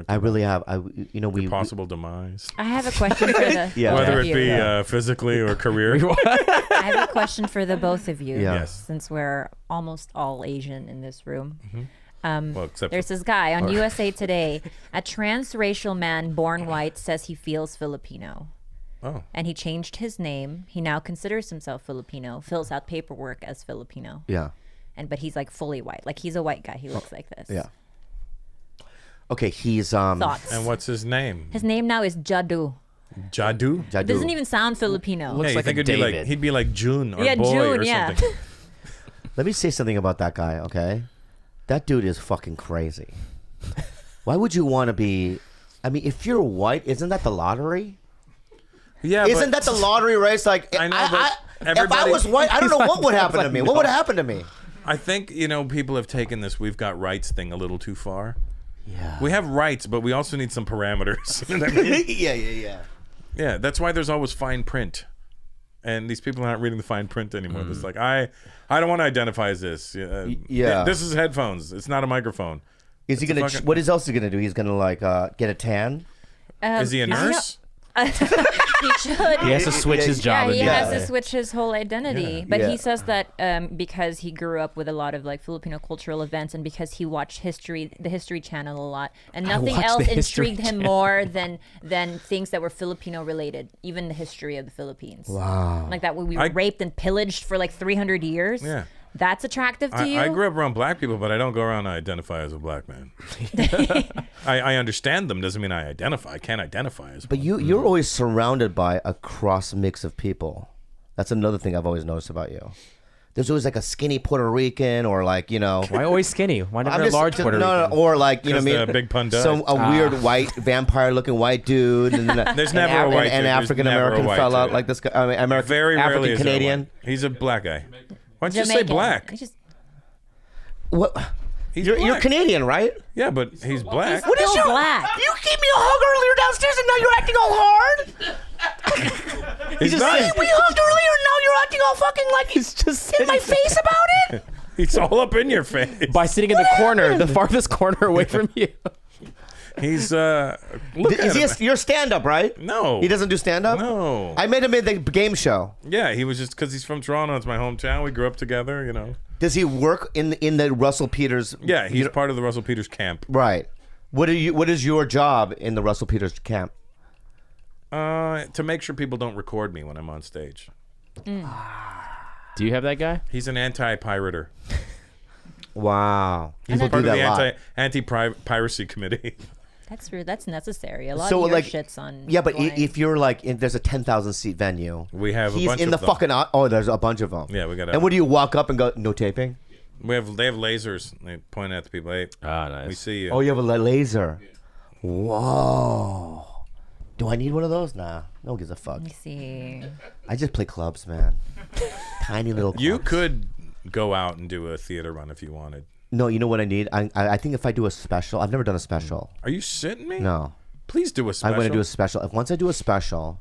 I really have. Your possible demise. I have a question for the Whether both it of be you. physically or career. I have a question for the both of you. Yeah. Yes. Since we're almost all Asian in this room. Well, except There's this guy on USA Today. A transracial man born white says he feels Filipino. Oh. And he changed his name. He now considers himself Filipino, fills out paperwork as Filipino. Yeah. But he's like fully white. Like he's a white guy. He looks like this. Yeah. Okay, he's Thoughts. And what's his name? His name now is Jadu. Jadu? It doesn't even sound Filipino. Yeah, you like think a it'd be like David. he'd be like June or Yeah, Boy June, or yeah. something. Let me say something about that guy, okay? That dude is fucking crazy. Why would you want to be? I mean, if you're white, isn't that the lottery? Yeah, Isn't that the lottery race? Like, I know, but if I everybody- was white, I don't know what would happen to me. What would happen to me? I think, people have taken this "we've got rights" thing a little too far. Yeah. We have rights, but we also need some parameters. You know what I mean? Yeah. Yeah, that's why there's always fine print. And these people aren't reading the fine print anymore. It's like, I don't want to identify as this. Yeah. This is headphones. It's not a microphone. Is he gonna? fucking- What else is he gonna do? He's gonna like get a tan. Is he a nurse? He should. He has to switch his Yeah, job. he and has be- to switch his whole identity. Yeah. But Yeah. he says that because he grew up with a lot of like Filipino cultural events and because he watched the History Channel a lot, and nothing watched else the History intrigued him more than things that were Filipino related, even the history of the Philippines. Wow. Like that we were raped and pillaged for like 300 years. Yeah. That's attractive to you? I grew up around black people, but I don't go around and identify as a black man. I understand them. Doesn't mean I identify. I can't identify as But you're always surrounded by a cross mix of people. That's another thing I've always noticed about you. There's always like a skinny Puerto Rican or like, Why always skinny? Why never I'm a just- large Puerto no, Rican? or like, you know what I Because mean? the big pun died. Some weird white vampire looking white dude. And There's never a white dude. an There's African never a American white fella dude. like this guy. I mean, American, Very rarely African is there Canadian. one. He's a black guy. Why don't you just say Jamaican. black? He's just- What? He's You're black. Canadian, right? Yeah, but he's black. What is Still your black. You gave me a hug earlier downstairs, and now you're acting all hard. He's not. We hugged earlier, and now you're acting all fucking like He's just in my face about it. He's all up in your face. by sitting in the corner, the farthest corner away from you. He's look Is at he him. your stand-up, right? No. He doesn't do stand-up. No. I met him in the game show. Yeah, he was just because he's from Toronto. It's my hometown. We grew up together. Does he work in the Russell Peters? Yeah, he's part of the Russell Peters camp. Right. What is your job in the Russell Peters camp? To make sure people don't record me when I'm on stage. Do you have that guy? He's an anti-pirater. Wow. He's People part do of that the a lot. anti-piracy committee. That's rude. That's necessary. A lot So of your like, shit's on. yeah, but blind. if you're like, there's a 10,000 seat venue. We have a He's bunch in of the them. fucking. Oh, there's a bunch of them. Yeah, we got. And what do you walk up and go? No taping. They have lasers. They point at the people. Hey, Ah, we nice. see you. Oh, you have a laser. Whoa. Do I need one of those? Nah. No one gives a fuck. Let me see. I just play clubs, man. Tiny little clubs. You could go out and do a theater run if you wanted. No, you know what I need? I think if I do a special, I've never done a special. Are you shitting me? No. Please do a special. I'm going to do a special. Once I do a special,